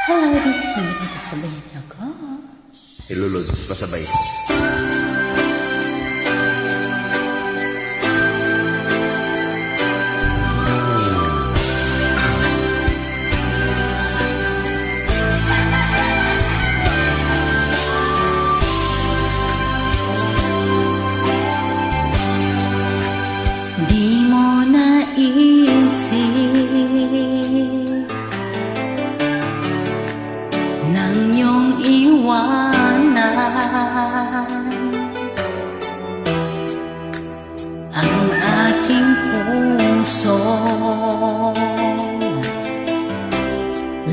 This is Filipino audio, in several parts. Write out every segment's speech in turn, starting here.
Hello, this is Nina. Sabayan niyo ako. Ilulod, pasabay. Di mo naisip nang iyong iwanan ang aking puso,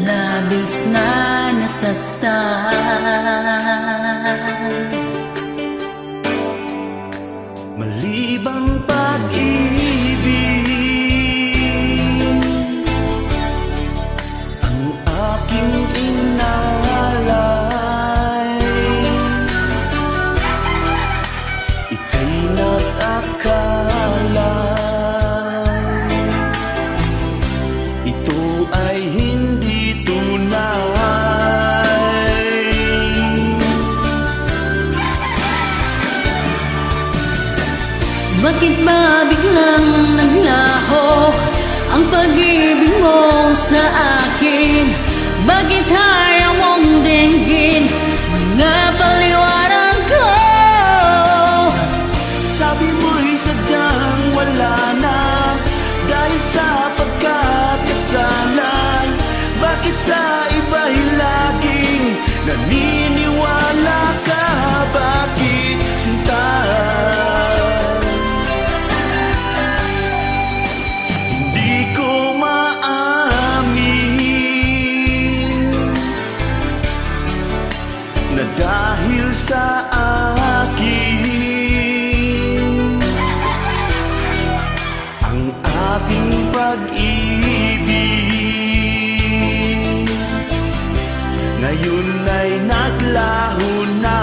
labis na nasaktan. Malibang pag-ibig ang aking inalay, ika'y nag-akala ito ay hindi tunay. Bakit ba biglang naglaho ang pag-ibig mo sa akin? Bakit ayaw mong dinggin mga paliwanag ko? Sabi mo'y sadyang wala na dahil sa pagkakasalan. Bakit sa iba'y laging naniniwala ka? Bakit sinta? Na dahil sa akin ang ating pag-ibig ngayon ay naglaho na.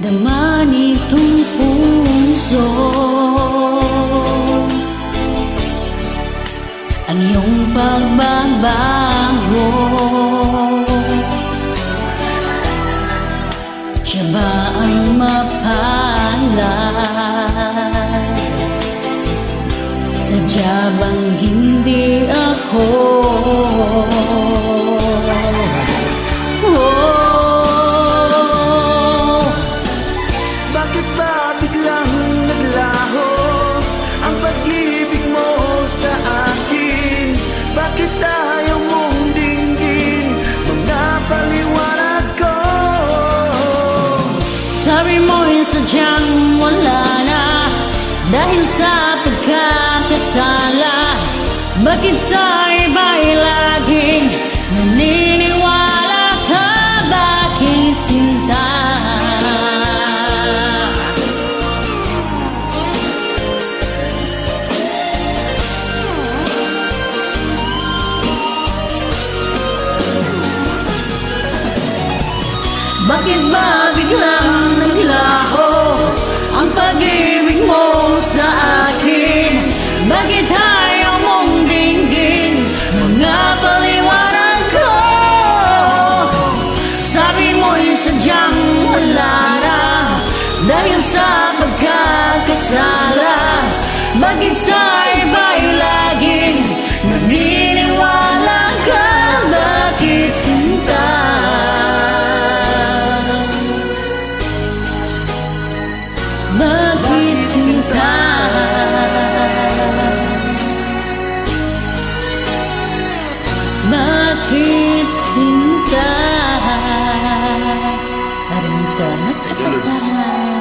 Dama nitong puso ang iyong pagbabago. Siya ba ang mapalad? Sadya bang hindi ako? Oh, Bakit ba biglang naglaho ang pag-ibig mo sa akin? Bakit ayaw mong dinggin mga paliwanag ko? sabi mo'y sadyang wala na dahil sa pagkakasala. Bakit sa iba'y laging naniniwala ka? Bakit sinta? Bakit ba biglang naglaho ang pag-ibig mo sa akin? Bakit ayaw mong dinggin mga paliwanag ko? Sabi mo'y sadyang wala na dahil sa pagkakasala. Bakit sa iba'y laging naniniwala ka? Bakit sinta? Bakit sinta? Bakit sinta? Maraming salamat sa pagkakas.